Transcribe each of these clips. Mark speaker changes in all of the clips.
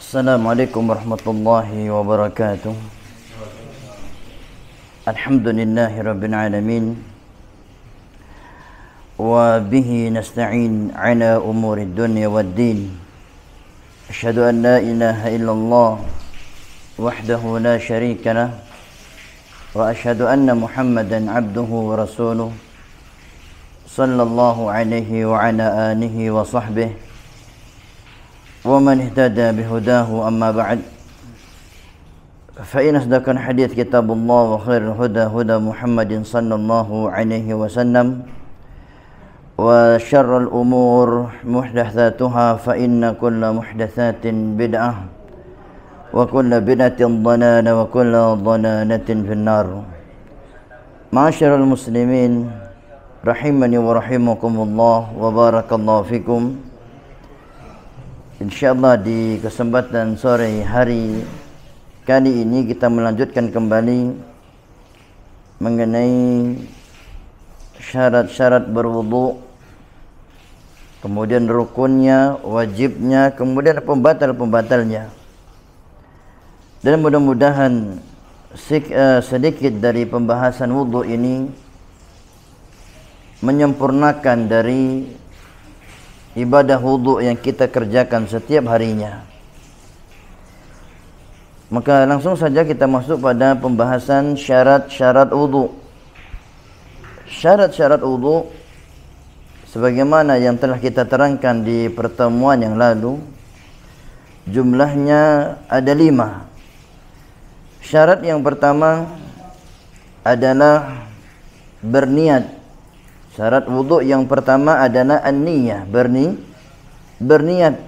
Speaker 1: Assalamualaikum warahmatullahi wabarakatuh. Alhamdulillahi rabbil alamin. Wa bihi nasta'in ala umuri dunya waddin. Asyhadu an la ilaha illallah wahdahu la syarika lah. Wa asyhadu anna Muhammadan abduhu wa rasuluh. Sallallahu alaihi wa ala alihi wa sahbihi ومن اهتدى بهداه أما بعد فإن أصدق الحديث كتاب الله وخير الهدى هدى محمد صلى الله عليه وسلم وشر الأمور محدثاتها فإن كل محدثات بدعة وكل بدعة ضلالة وكل ضلالة في النار. معاشر المسلمين رحمني ورحمكم الله وبارك الله فيكم. InsyaAllah di kesempatan sore hari kali ini kita melanjutkan kembali mengenai syarat-syarat berwudu, kemudian rukunnya, wajibnya, kemudian pembatal-pembatalnya. Dan mudah-mudahan sedikit dari pembahasan wudu ini menyempurnakan dari ibadah wudu yang kita kerjakan setiap harinya. Maka langsung saja kita masuk pada pembahasan syarat-syarat wudu. Syarat-syarat wudu sebagaimana yang telah kita terangkan di pertemuan yang lalu, jumlahnya ada 5. Syarat yang pertama adalah berniat. Syarat wudu yang pertama adalah an-niyah, berniat.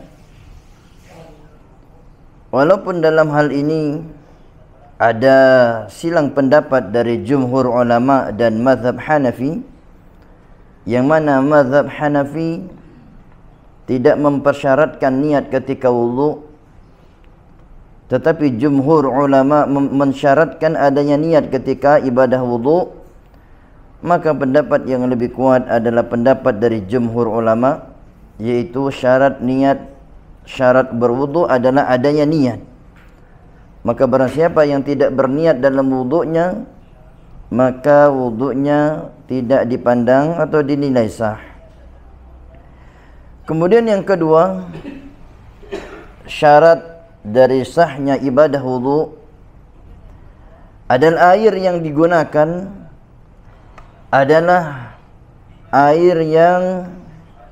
Speaker 1: Walaupun dalam hal ini ada silang pendapat dari jumhur ulama dan mazhab Hanafi, yang mana mazhab Hanafi tidak mempersyaratkan niat ketika wudu, tetapi jumhur ulama mensyaratkan adanya niat ketika ibadah wudu. Maka pendapat yang lebih kuat adalah pendapat dari jumhur ulama, yaitu syarat berwudu adalah adanya niat. Maka barang siapa yang tidak berniat dalam wudunya, maka wudunya tidak dipandang atau dinilai sah. Kemudian yang kedua, syarat dari sahnya ibadah wudu adalah air yang digunakan adalah air yang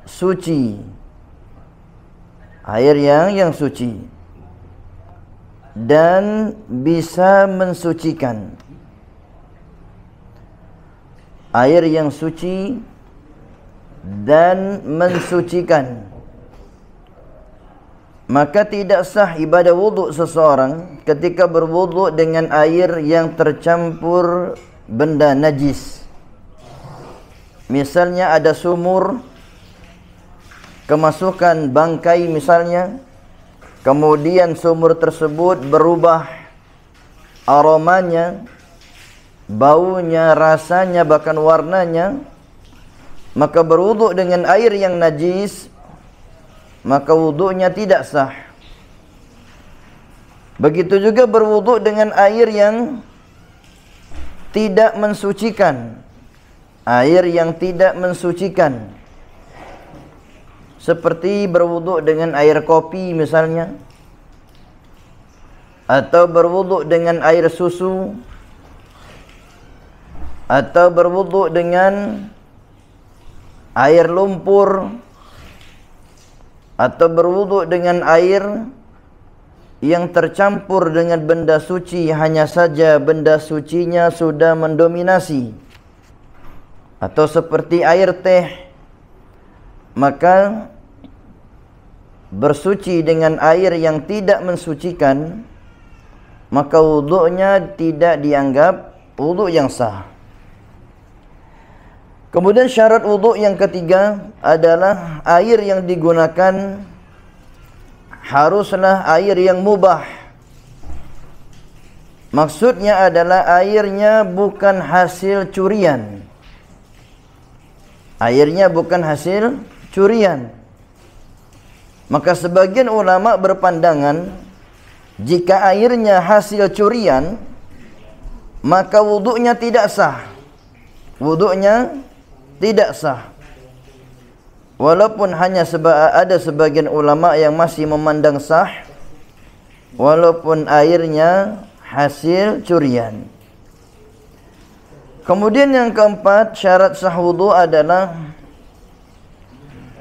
Speaker 1: suci, air yang suci dan bisa mensucikan. Air yang suci dan mensucikan. Maka tidak sah ibadah wudu seseorang ketika berwudu dengan air yang tercampur benda najis. Misalnya ada sumur, kemasukan bangkai misalnya, kemudian sumur tersebut berubah aromanya, baunya, rasanya, bahkan warnanya, maka berwudu dengan air yang najis, maka wudunya tidak sah. Begitu juga berwudu dengan air yang tidak mensucikan, air yang tidak mensucikan, seperti berwudu dengan air kopi misalnya, atau berwudu dengan air susu, atau berwudu dengan air lumpur, atau berwudu dengan air yang tercampur dengan benda suci, hanya saja benda sucinya sudah mendominasi, atau seperti air teh, maka bersuci dengan air yang tidak mensucikan, maka wudunya tidak dianggap wudu yang sah. Kemudian syarat wudu yang ketiga adalah air yang digunakan haruslah air yang mubah. Maksudnya adalah airnya bukan hasil curian. Airnya bukan hasil curian. Maka sebagian ulama berpandangan Jika airnya hasil curian, maka wuduknya tidak sah. Wuduknya tidak sah. Walaupun hanya ada sebagian ulama yang masih memandang sah, walaupun airnya hasil curian. Kemudian yang keempat, syarat sah wudu adalah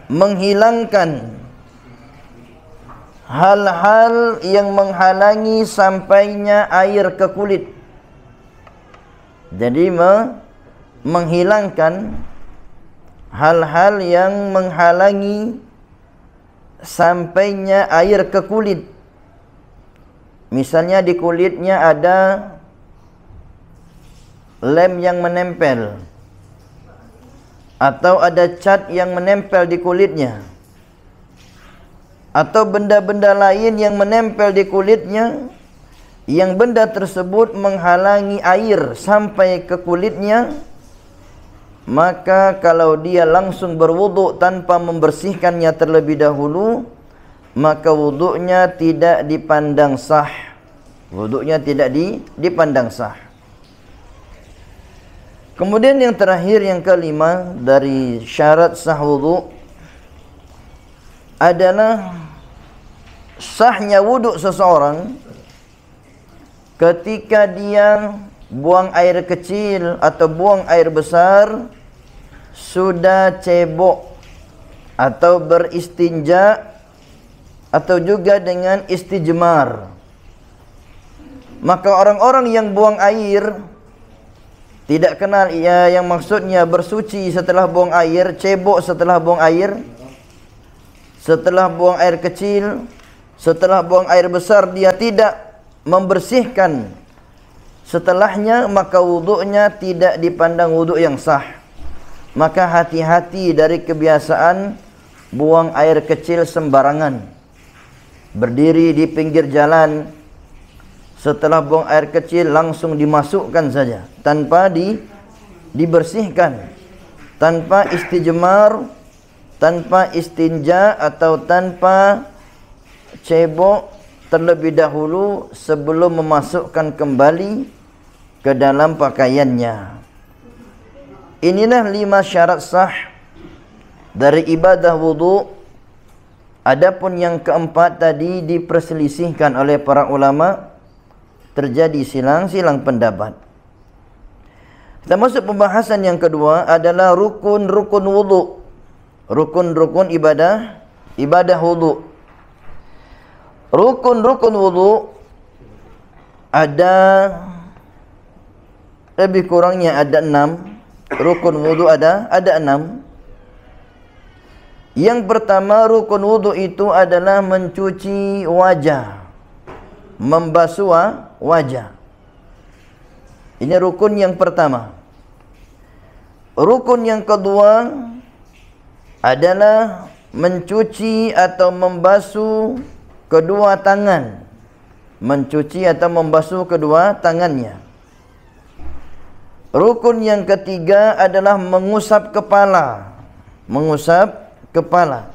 Speaker 1: menghilangkan hal-hal yang menghalangi sampainya air ke kulit. Jadi menghilangkan hal-hal yang menghalangi sampainya air ke kulit. Misalnya di kulitnya ada lem yang menempel, atau ada cat yang menempel di kulitnya, atau benda-benda lain yang menempel di kulitnya, yang benda tersebut menghalangi air sampai ke kulitnya, maka kalau dia langsung berwuduk tanpa membersihkannya terlebih dahulu, maka wuduknya tidak dipandang sah. Wuduknya tidak dipandang sah. Kemudian yang terakhir, yang kelima dari syarat sah wuduk adalah sahnya wuduk seseorang ketika dia buang air kecil atau buang air besar sudah cebok atau beristinja atau juga dengan istijmar. Maka orang-orang yang buang air tidak kenal yang maksudnya bersuci setelah buang air, cebok setelah buang air, setelah buang air kecil, setelah buang air besar dia tidak membersihkan setelahnya, maka wuduknya tidak dipandang wuduk yang sah. Maka hati-hati dari kebiasaan buang air kecil sembarangan. Berdiri di pinggir jalan, setelah buang air kecil langsung dimasukkan saja tanpa dibersihkan, tanpa istijmar, tanpa istinja atau tanpa cebok terlebih dahulu sebelum memasukkan kembali ke dalam pakaiannya. Inilah 5 syarat sah dari ibadah wudu. Adapun yang keempat tadi diperselisihkan oleh para ulama, terjadi silang-silang pendapat. Kita masuk pembahasan yang kedua adalah rukun-rukun wudu. Rukun-rukun ibadah wudu. Rukun-rukun wudu ada lebih kurangnya ada 6. Rukun wudu ada 6. Yang pertama, rukun wudu itu adalah mencuci wajah, membasuh wajah. Ini rukun yang pertama. Rukun yang kedua adalah mencuci atau membasuh kedua tangan. Mencuci atau membasuh kedua tangannya. Rukun yang ketiga adalah mengusap kepala. Mengusap kepala.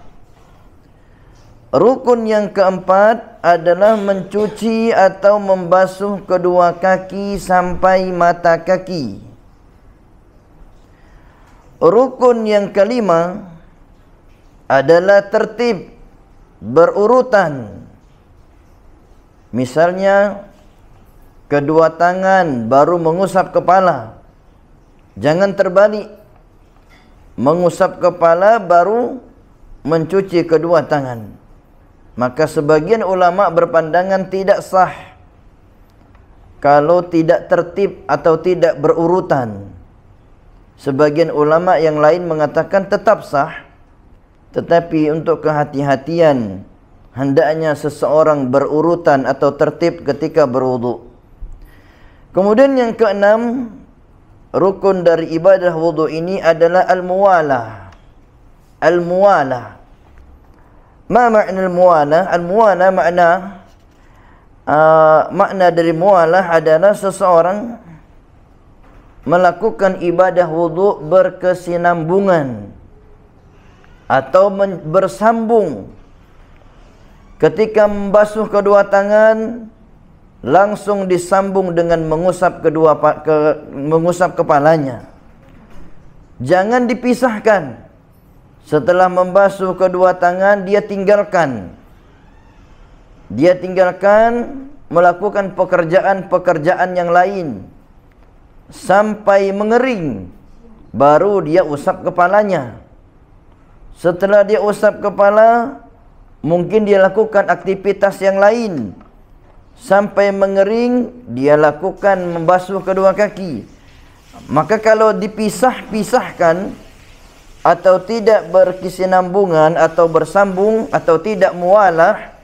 Speaker 1: Rukun yang keempat adalah mencuci atau membasuh kedua kaki sampai mata kaki. Rukun yang kelima adalah tertib berurutan. Misalnya kedua tangan baru mengusap kepala. Jangan terbalik. Mengusap kepala baru mencuci kedua tangan. Maka sebagian ulama berpandangan tidak sah kalau tidak tertib atau tidak berurutan. Sebagian ulama yang lain mengatakan tetap sah, tetapi untuk kehati-hatian hendaknya seseorang berurutan atau tertib ketika berwudu. Kemudian yang keenam, rukun dari ibadah wudu ini adalah al-muwalah. Al-muwalah. Ma makna al-muwalah? Al-muwalah makna dari muwalah adalah seseorang melakukan ibadah wudu berkesinambungan atau bersambung Ketika membasuh kedua tangan, langsung disambung dengan mengusap mengusap kepalanya. Jangan dipisahkan. Setelah membasuh kedua tangan, dia tinggalkan melakukan pekerjaan-pekerjaan yang lain sampai mengering, baru dia usap kepalanya. Setelah dia usap kepala, mungkin dia lakukan aktivitas yang lain sampai mengering, dia lakukan membasuh kedua kaki. Maka kalau dipisahkan atau tidak berkesinambungan atau bersambung atau tidak mualah,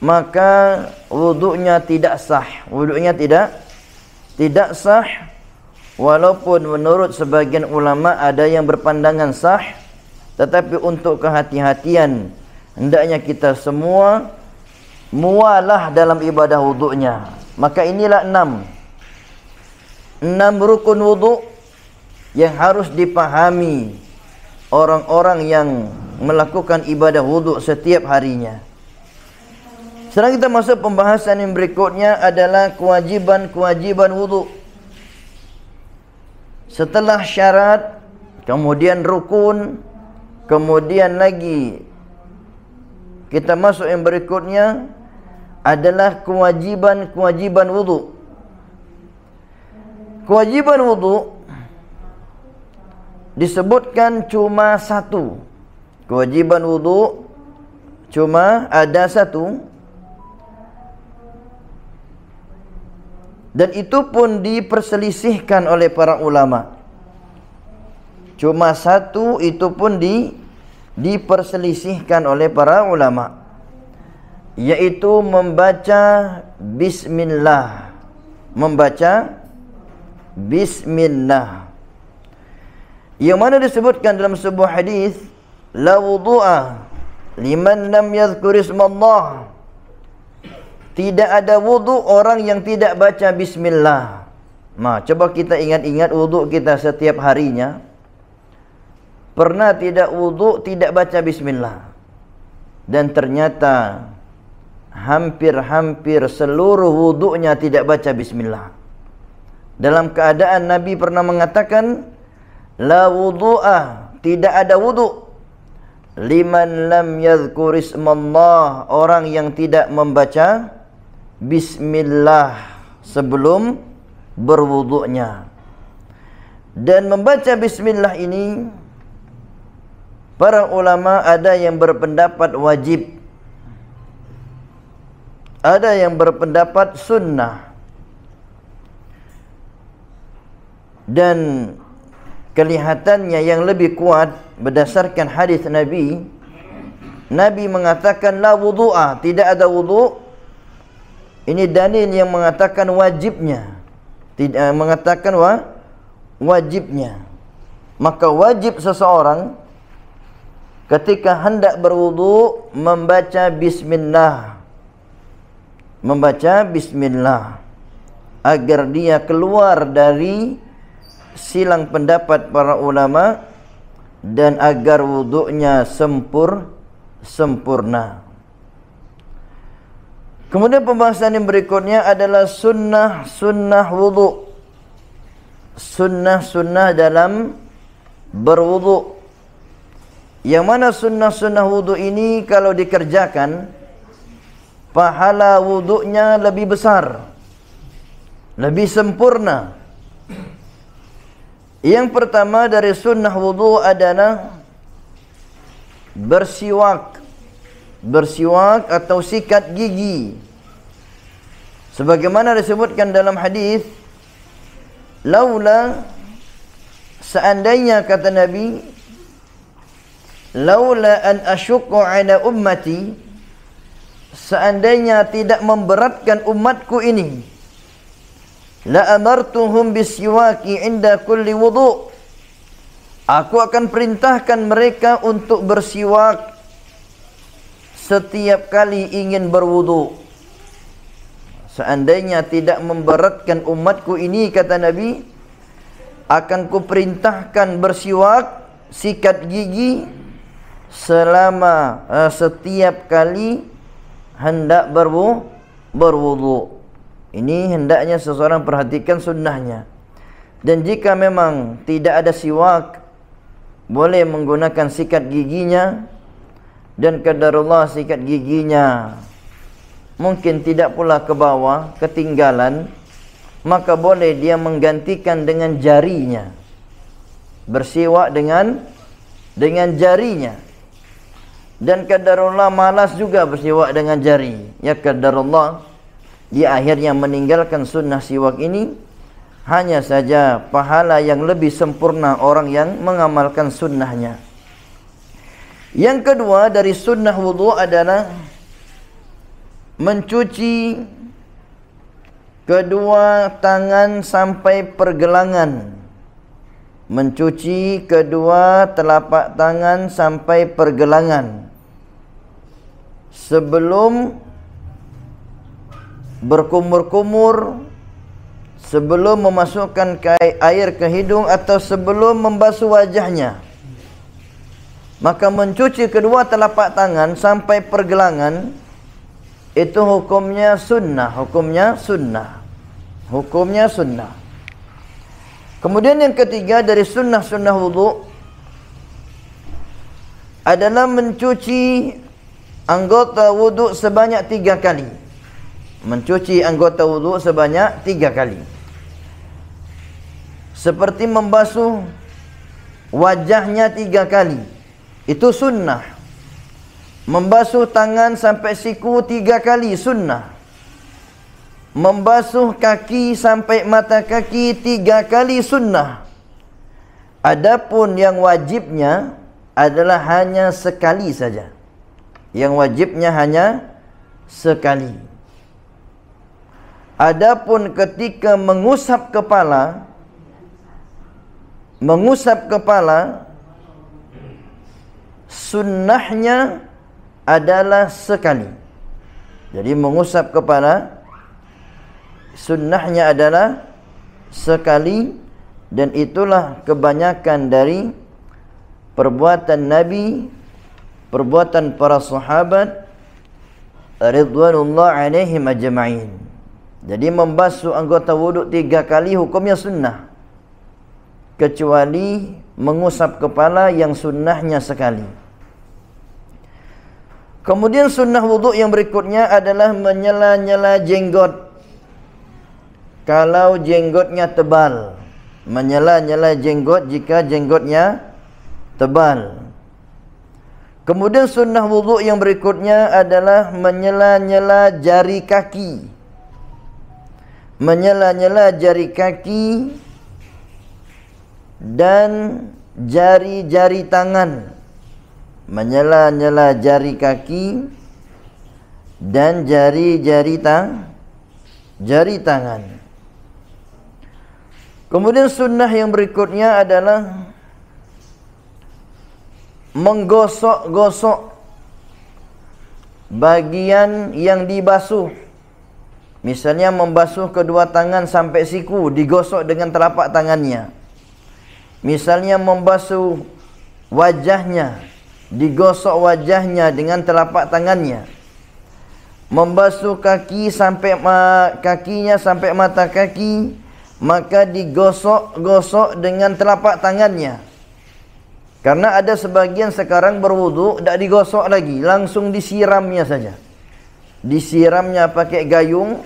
Speaker 1: maka wudunya tidak sah. Wudunya tidak sah, walaupun menurut sebagian ulama ada yang berpandangan sah, tetapi untuk kehati-hatian hendaknya kita semua mualah dalam ibadah wudunya. Maka inilah 6 rukun wudu yang harus dipahami orang-orang yang melakukan ibadah wudu setiap harinya. Sekarang kita masuk pembahasan yang berikutnya adalah kewajiban-kewajiban wudu. Setelah syarat, kemudian rukun, kemudian lagi kita masuk yang berikutnya adalah kewajiban-kewajiban wudu. Kewajiban wudu disebutkan cuma satu. Kewajiban wudu cuma ada satu, dan itu pun diperselisihkan oleh para ulama. Cuma satu, itu pun diperselisihkan oleh para ulama, yaitu membaca bismillah. Membaca bismillah, yang mana disebutkan dalam sebuah hadis, la wudu'a liman lam yadhkur ismallah. Tidak ada wudu orang yang tidak baca bismillah. Coba kita ingat-ingat wudu kita setiap harinya. Pernah tidak wudu tidak baca bismillah? Dan ternyata hampir-hampir seluruh wudunya tidak baca bismillah. Dalam keadaan Nabi pernah mengatakan, la wudu'a, tidak ada wudu, liman lam yadhkur ismallah, orang yang tidak membaca bismillah sebelum berwudunya. Dan membaca bismillah ini, para ulama ada yang berpendapat wajib, ada yang berpendapat sunnah. Dan kelihatannya yang lebih kuat berdasarkan hadis Nabi, Nabi mengatakan la wudu'a, tidak ada wudu. Ini dalil yang mengatakan wajibnya, tidak mengatakan wajibnya. Maka wajib seseorang ketika hendak berwudu membaca bismillah, membaca bismillah, agar dia keluar dari silang pendapat para ulama dan agar wudunya sempurna. Kemudian pembahasan yang berikutnya adalah sunnah wudu. Sunnah dalam berwudu. Yang mana sunnah wudu ini kalau dikerjakan, pahala wudunya lebih besar, lebih sempurna. Yang pertama dari sunnah wudu adalah bersiwak. Bersiwak atau sikat gigi. Sebagaimana disebutkan dalam hadis, laula, seandainya kata Nabi, laula an asyukku ala ummati, seandainya tidak memberatkan umatku ini, la amartuhum bisiwaki inda kulli wudu, aku akan perintahkan mereka untuk bersiwak setiap kali ingin berwudu. Seandainya tidak memberatkan umatku ini, kata Nabi, akan kuperintahkan bersiwak, sikat gigi selama setiap kali hendak berwudu. Ini hendaknya seseorang perhatikan sunnahnya. Dan jika memang tidak ada siwak, boleh menggunakan sikat giginya. Dan qadarullah sikat giginya mungkin tidak pula ke bawah, ketinggalan, maka boleh dia menggantikan dengan jarinya. Bersiwak dengan jarinya. Dan qadarullah malas juga bersiwak dengan jari. Ya qadarullah, dia akhirnya meninggalkan sunnah siwak ini. Hanya saja pahala yang lebih sempurna orang yang mengamalkan sunnahnya. Yang kedua dari sunnah wudu adalah mencuci kedua tangan sampai pergelangan. Mencuci kedua telapak tangan sampai pergelangan sebelum berkumur-kumur, sebelum memasukkan air ke hidung atau sebelum membasuh wajahnya. Maka mencuci kedua telapak tangan sampai pergelangan itu hukumnya sunnah. Kemudian yang ketiga dari sunnah-sunnah wudu adalah mencuci anggota wudu sebanyak 3 kali. Mencuci anggota wudu sebanyak 3 kali. Seperti membasuh wajahnya 3 kali. Itu sunnah. Membasuh tangan sampai siku 3 kali sunnah. Membasuh kaki sampai mata kaki 3 kali sunnah. Adapun yang wajibnya adalah hanya sekali saja. Yang wajibnya hanya sekali. Adapun ketika mengusap kepala, sunnahnya adalah sekali. Jadi mengusap kepala sunnahnya adalah sekali. Dan itulah kebanyakan dari perbuatan Nabi, perbuatan para sahabat ridwanullah alaihim ajma'in. Jadi membasuh anggota wuduk 3 kali hukumnya sunnah, kecuali mengusap kepala yang sunnahnya sekali. Kemudian sunnah wuduk yang berikutnya adalah menyela-nyela jenggot. Kalau jenggotnya tebal, menyela-nyela jenggot jika jenggotnya tebal. Kemudian sunnah wuduk yang berikutnya adalah menyela-nyela jari kaki. Menyela-nyela jari kaki dan jari-jari tangan. Menyela-nyela jari kaki dan jari-jari tangan. Kemudian sunnah yang berikutnya adalah menggosok-gosok bagian yang dibasuh. Misalnya membasuh kedua tangan sampai siku, digosok dengan telapak tangannya. Misalnya membasuh wajahnya, digosok wajahnya dengan telapak tangannya. Membasuh kaki sampai kakinya sampai mata kaki, maka digosok-gosok dengan telapak tangannya. Karena ada sebagian sekarang berwudu tak digosok lagi, langsung disiramnya saja. Disiramnya pakai gayung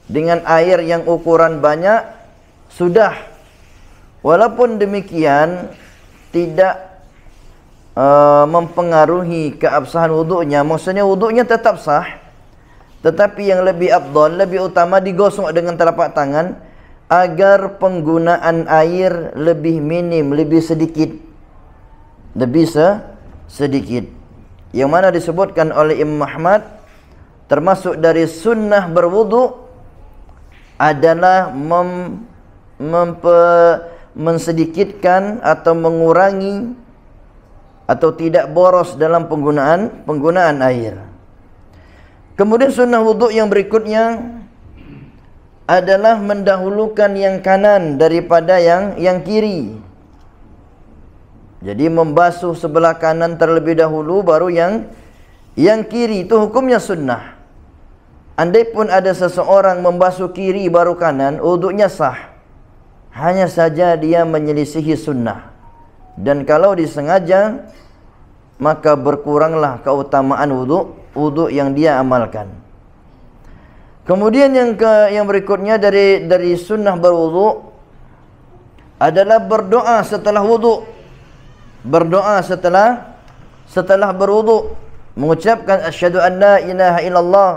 Speaker 1: dengan air yang ukuran banyak, sudah. Walaupun demikian tidak mempengaruhi keabsahan wudunya. Maksudnya wudunya tetap sah, tetapi yang lebih afdal, lebih utama digosok dengan telapak tangan agar penggunaan air lebih minim, lebih sedikit. Yang mana disebutkan oleh Imam Ahmad termasuk dari sunnah berwudu adalah mensedikitkan atau mengurangi atau tidak boros dalam penggunaan air. Kemudian sunnah wudu yang berikutnya adalah mendahulukan yang kanan daripada yang kiri. Jadi membasuh sebelah kanan terlebih dahulu, baru Yang kiri itu hukumnya sunnah. Andai pun ada seseorang membasuh kiri baru kanan, wudunya sah. Hanya saja dia menyelisihi sunnah. Dan kalau disengaja, maka berkuranglah keutamaan wudu yang dia amalkan. Kemudian yang berikutnya dari sunnah berwudu adalah berdoa setelah wudu. Berdoa setelah berwudu, mengucapkan asyhadu an la ilaha illallah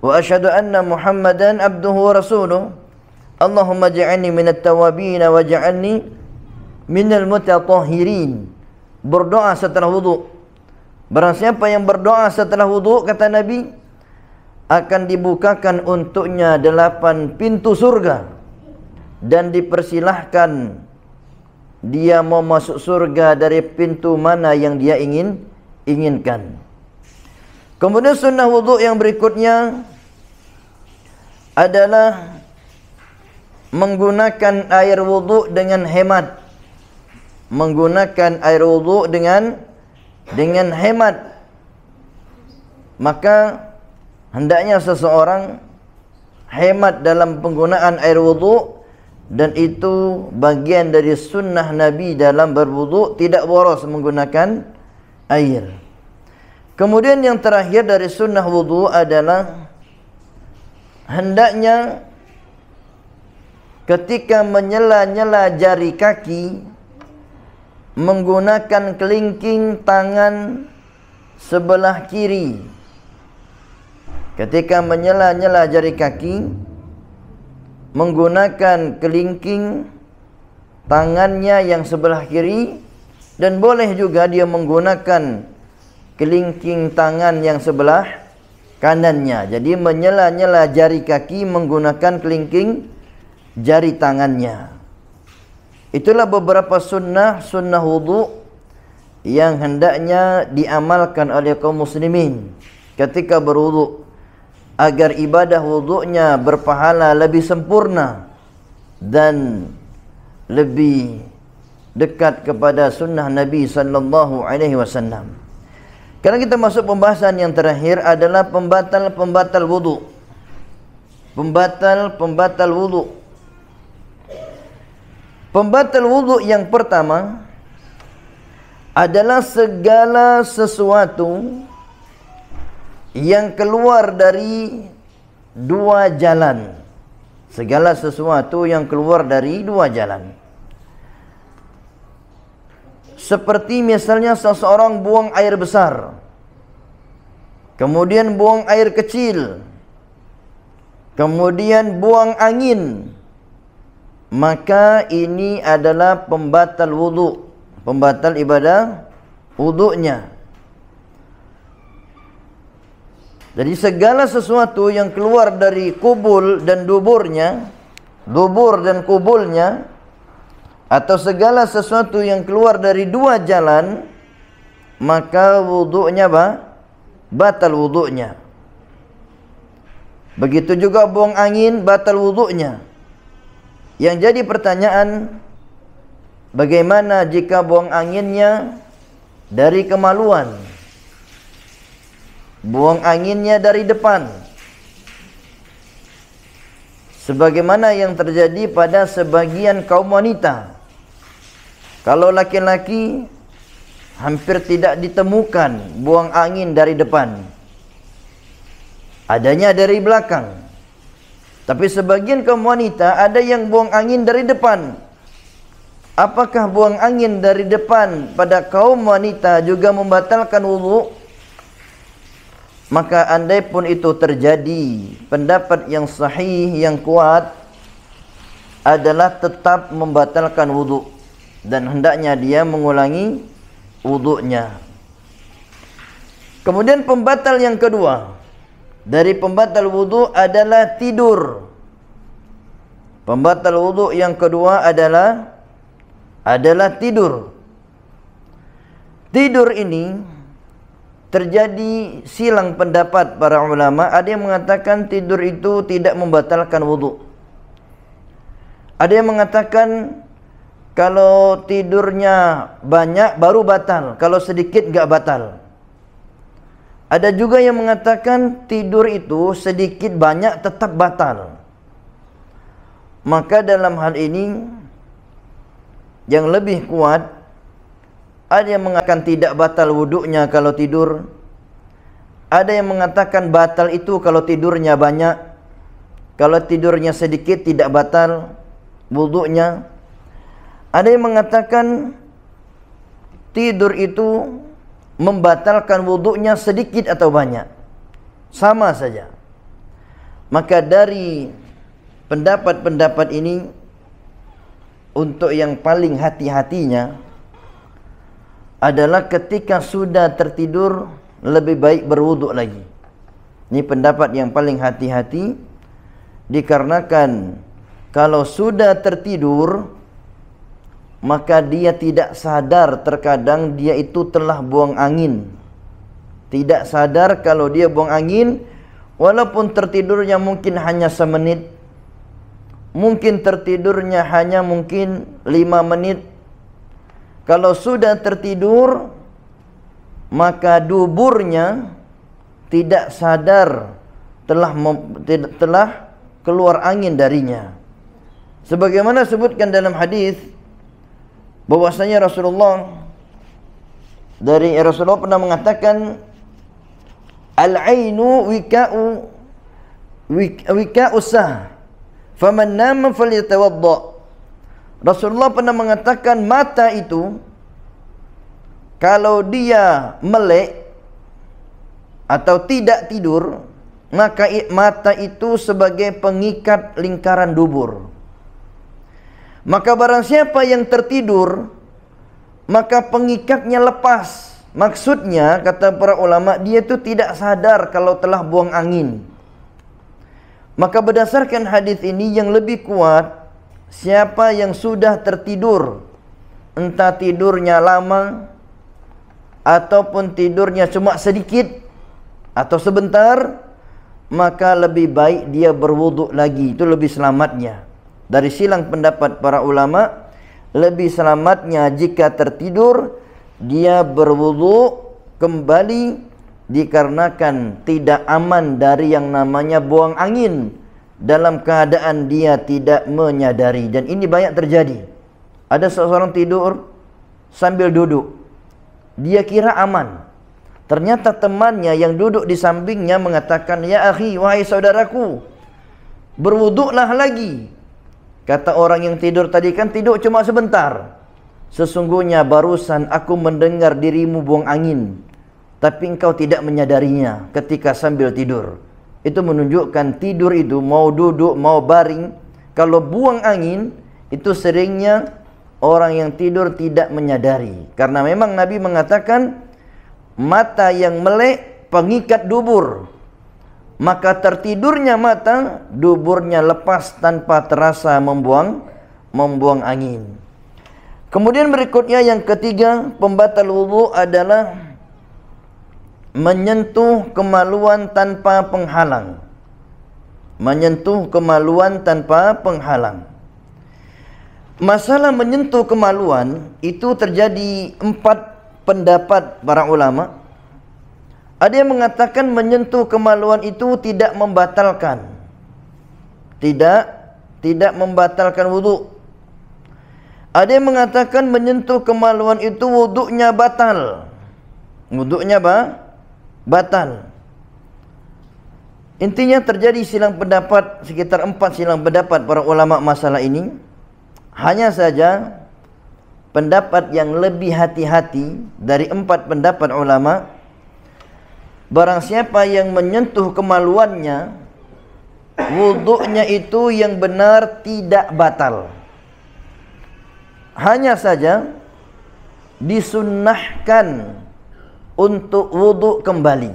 Speaker 1: wa asyhadu anna Muhammadan abduhu wa rasuluh. Allahumma ja'alni minat tawabin wa ja'alni minal mutatahhirin. Berdoa setelah wudu. Barang siapa yang berdoa setelah wudu, kata Nabi, akan dibukakan untuknya 8 pintu surga dan dipersilahkan dia mau masuk surga dari pintu mana yang dia inginkan. Kemudian sunnah wudu yang berikutnya adalah menggunakan air wudu dengan hemat. Menggunakan air wudu dengan hemat. Maka hendaknya seseorang hemat dalam penggunaan air wudu, dan itu bagian dari sunnah Nabi dalam berwudu, tidak boros menggunakan air. Kemudian yang terakhir dari sunnah wudu adalah hendaknya ketika menyela-nyela jari kaki menggunakan kelingking tangan sebelah kiri. Ketika menyela-nyela jari kaki menggunakan kelingking tangannya yang sebelah kiri, dan boleh juga dia menggunakan kelingking tangan yang sebelah kanannya. Jadi menyela-nyela jari kaki menggunakan kelingking jari tangannya. Itulah beberapa sunnah wudu yang hendaknya diamalkan oleh kaum muslimin ketika berwudu, agar ibadah wudunya berpahala lebih sempurna dan lebih dekat kepada sunnah Nabi sallallahu alaihi wasallam. Sekarang kita masuk pembahasan yang terakhir, adalah pembatal wudu. Pembatal wudu. Pembatal wudu yang pertama adalah segala sesuatu yang keluar dari 2 jalan. Segala sesuatu yang keluar dari 2 jalan. Seperti misalnya seseorang buang air besar, kemudian buang air kecil, kemudian buang angin, maka ini adalah pembatal wudu, pembatal ibadah wudunya. Jadi segala sesuatu yang keluar dari kubul dan duburnya, dubur dan kubulnya, atau segala sesuatu yang keluar dari 2 jalan, maka wudunya batal wudunya. Begitu juga buang angin, batal wudunya. Yang jadi pertanyaan, bagaimana jika buang anginnya dari kemaluan? Buang anginnya dari depan, sebagaimana yang terjadi pada sebagian kaum wanita. Kalau laki-laki hampir tidak ditemukan buang angin dari depan, adanya dari belakang. Tapi sebagian kaum wanita ada yang buang angin dari depan. Apakah buang angin dari depan pada kaum wanita juga membatalkan wudu? Maka andai pun itu terjadi, pendapat yang sahih, yang kuat adalah tetap membatalkan wudu, dan hendaknya dia mengulangi wudunya. Kemudian pembatal yang kedua dari pembatal wudu adalah tidur. Pembatal wudu yang kedua adalah tidur. Tidur ini terjadi silang pendapat para ulama. Ada yang mengatakan tidur itu tidak membatalkan wudu. Ada yang mengatakan kalau tidurnya banyak baru batal, kalau sedikit enggak batal. Ada juga yang mengatakan tidur itu sedikit banyak tetap batal. Maka dalam hal ini yang lebih kuat, ada yang mengatakan tidak batal wuduknya kalau tidur. Ada yang mengatakan batal itu kalau tidurnya banyak. Kalau tidurnya sedikit tidak batal wuduknya. Ada yang mengatakan tidur itu membatalkan wuduknya sedikit atau banyak, sama saja. Maka dari pendapat-pendapat ini, untuk yang paling hati-hatinya adalah ketika sudah tertidur lebih baik berwuduk lagi. Ini pendapat yang paling hati-hati, dikarenakan kalau sudah tertidur maka dia tidak sadar, terkadang dia itu telah buang angin. Tidak sadar kalau dia buang angin, walaupun tertidurnya mungkin hanya semenit, mungkin tertidurnya hanya mungkin 5 menit. Kalau sudah tertidur, maka duburnya tidak sadar telah keluar angin darinya. Sebagaimana sebutkan dalam hadis, bahwasanya Rasulullah pernah mengatakan, al-ainu wika'u sah, faman nama falyatawadda. Rasulullah pernah mengatakan mata itu kalau dia melek atau tidak tidur, maka mata itu sebagai pengikat lingkaran dubur. Maka barang siapa yang tertidur, maka pengikatnya lepas. Maksudnya, kata para ulama, dia itu tidak sadar kalau telah buang angin. Maka berdasarkan hadis ini yang lebih kuat, siapa yang sudah tertidur, entah tidurnya lama ataupun tidurnya cuma sedikit atau sebentar, maka lebih baik dia berwuduk lagi. Itu lebih selamatnya. Dari silang pendapat para ulama, lebih selamatnya jika tertidur dia berwuduk kembali, dikarenakan tidak aman dari yang namanya buang angin dalam keadaan dia tidak menyadari. Dan ini banyak terjadi. Ada seseorang tidur sambil duduk, dia kira aman. Ternyata temannya yang duduk di sampingnya mengatakan, "Ya akhi, wahai saudaraku, berwuduklah lagi." Kata orang yang tidur tadi, kan tidur cuma sebentar. Sesungguhnya barusan aku mendengar dirimu buang angin, tapi engkau tidak menyadarinya ketika sambil tidur. Itu menunjukkan tidur itu, mau duduk, mau baring, kalau buang angin, itu seringnya orang yang tidur tidak menyadari. Karena memang Nabi mengatakan, mata yang melek pengikat dubur. Maka tertidurnya mata, duburnya lepas tanpa terasa membuang angin. Kemudian berikutnya yang ketiga, pembatal wudu adalah menyentuh kemaluan tanpa penghalang. Menyentuh kemaluan tanpa penghalang. Masalah menyentuh kemaluan itu terjadi 4 pendapat para ulama. Ada yang mengatakan menyentuh kemaluan itu tidak membatalkan. Tidak membatalkan wudu. Ada yang mengatakan menyentuh kemaluan itu wuduknya batal. Wuduknya batal. Intinya terjadi silang pendapat, sekitar 4 silang pendapat para ulama masalah ini. Hanya saja pendapat yang lebih hati-hati dari 4 pendapat ulama, barang siapa yang menyentuh kemaluannya, wuduknya itu yang benar tidak batal. Hanya saja disunnahkan untuk wuduk kembali.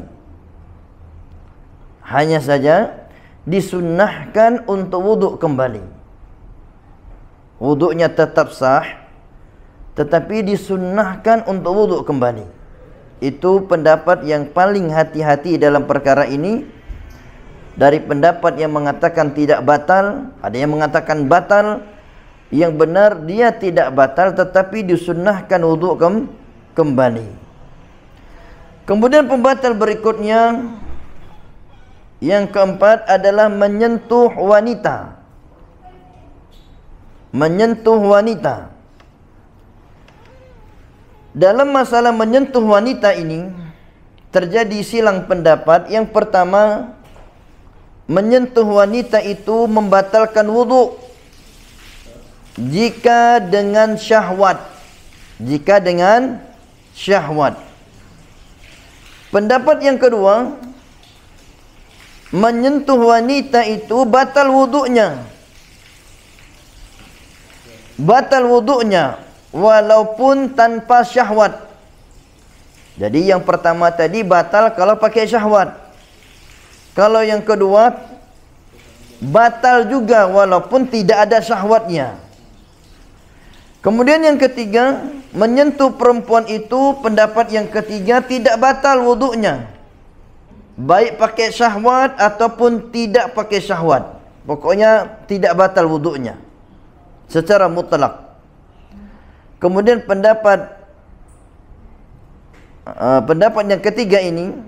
Speaker 1: Hanya saja disunnahkan untuk wuduk kembali. Wuduknya tetap sah, tetapi disunnahkan untuk wuduk kembali. Itu pendapat yang paling hati-hati dalam perkara ini. Dari pendapat yang mengatakan tidak batal, ada yang mengatakan batal. Yang benar dia tidak batal, tetapi disunnahkan wuduk kembali. Kemudian pembatal berikutnya yang keempat adalah menyentuh wanita. Menyentuh wanita. Dalam masalah menyentuh wanita ini terjadi silang pendapat. Yang pertama, menyentuh wanita itu membatalkan wudu jika dengan syahwat. Jika dengan syahwat. Pendapat yang kedua, menyentuh wanita itu batal wudunya. Batal wudunya walaupun tanpa syahwat. Jadi yang pertama tadi batal kalau pakai syahwat. Kalau yang kedua batal juga walaupun tidak ada syahwatnya. Kemudian yang ketiga, menyentuh perempuan itu, pendapat yang ketiga, tidak batal wudunya, baik pakai syahwat ataupun tidak pakai syahwat. Pokoknya tidak batal wudunya secara mutlak. Kemudian pendapat yang ketiga ini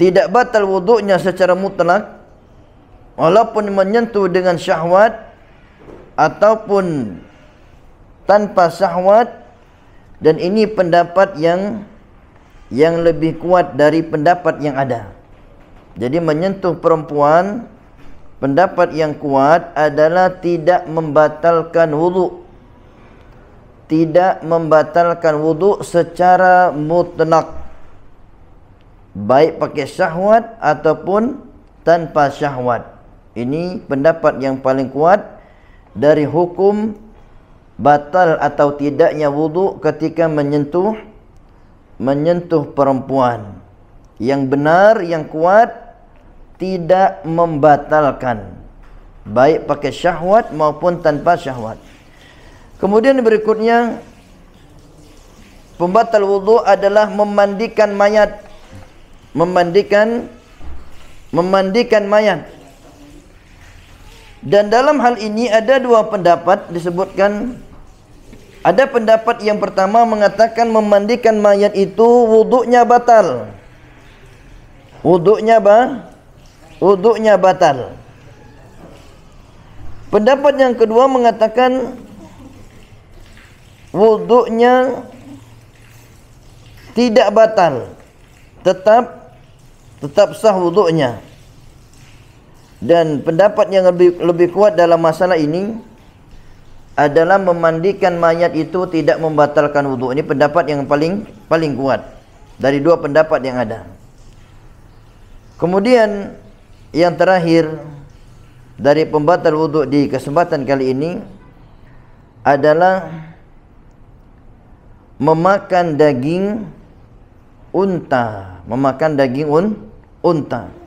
Speaker 1: tidak batal wudunya secara mutlak walaupun menyentuh dengan syahwat ataupun tanpa syahwat, dan ini pendapat yang lebih kuat dari pendapat yang ada. Jadi menyentuh perempuan, pendapat yang kuat adalah tidak membatalkan wudu. Tidak membatalkan wudu secara mutlak, baik pakai syahwat ataupun tanpa syahwat. Ini pendapat yang paling kuat dari hukum batal atau tidaknya wudu ketika menyentuh perempuan. Yang benar, yang kuat, tidak membatalkan, baik pakai syahwat maupun tanpa syahwat. Kemudian berikutnya, pembatal wudu adalah memandikan mayat. Memandikan mayat. Dan dalam hal ini ada dua pendapat disebutkan. Ada pendapat yang pertama mengatakan memandikan mayat itu wudunya batal. Wudunya batal. Pendapat yang kedua mengatakan wudunya tidak batal, tetap sah wudunya. Dan pendapat yang lebih kuat dalam masalah ini adalah memandikan mayat itu tidak membatalkan wudu. Ini pendapat yang paling kuat dari dua pendapat yang ada. Kemudian yang terakhir dari pembatal wudu di kesempatan kali ini adalah memakan daging unta. Memakan daging unta.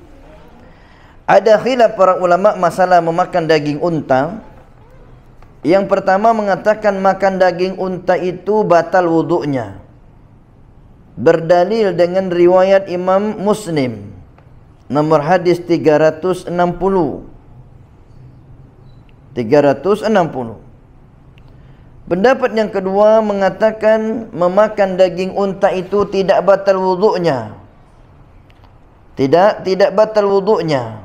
Speaker 1: Ada khilaf para ulama masalah memakan daging unta. Yang pertama mengatakan makan daging unta itu batal wudunya, berdalil dengan riwayat Imam Muslim nomor hadis 360. Pendapat yang kedua mengatakan memakan daging unta itu tidak batal wudunya. Tidak batal wudunya.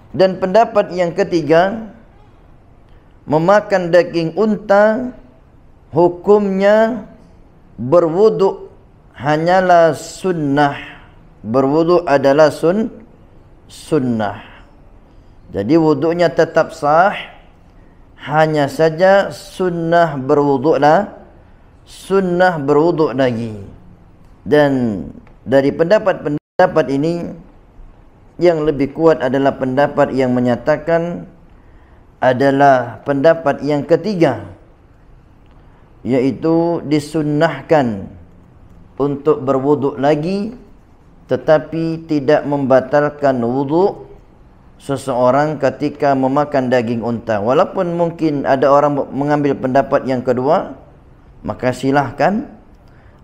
Speaker 1: Dan pendapat yang ketiga, memakan daging unta hukumnya berwudu hanyalah sunnah. Berwudu adalah sunnah. Jadi wudunya tetap sah, hanya saja sunnah berwudu lagi. Dan dari pendapat ini yang lebih kuat adalah pendapat yang menyatakan adalah pendapat yang ketiga, yaitu disunnahkan untuk berwudu lagi, tetapi tidak membatalkan wudu seseorang ketika memakan daging unta. Walaupun mungkin ada orang mengambil pendapat yang kedua, maka silahkan.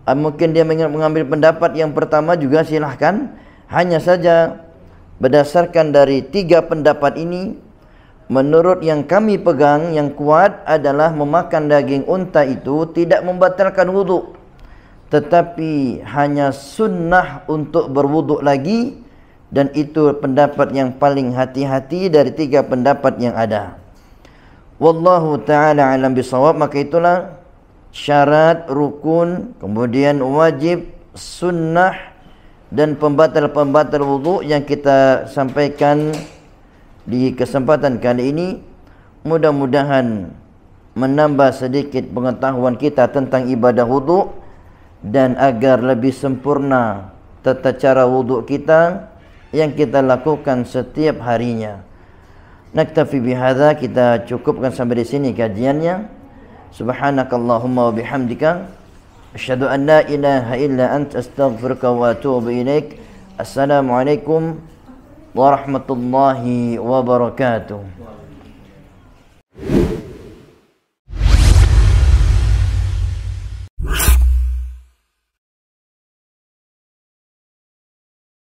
Speaker 1: Mungkin dia mengambil pendapat yang pertama juga silahkan. Hanya saja berdasarkan dari tiga pendapat ini, menurut yang kami pegang yang kuat adalah memakan daging unta itu tidak membatalkan wudu. tetapi hanya sunnah untuk berwuduk lagi, dan itu pendapat yang paling hati-hati dari 3 pendapat yang ada. Wallahu ta'ala alam bisawab. Maka itulah syarat, rukun, kemudian wajib, sunnah dan pembatal-pembatal wuduk yang kita sampaikan di kesempatan kali ini. Mudah-mudahan menambah sedikit pengetahuan kita tentang ibadah wuduk, dan agar lebih sempurna tata cara wuduk kita yang kita lakukan setiap harinya. Naktafi bihadza, kita cukupkan sampai di sini kajiannya. Subhanakallahumma wa bihamdika asyhadu an la ilaha illa anta astaghfiruka wa atubu ilaik. Assalamualaikum warahmatullahi wabarakatuh.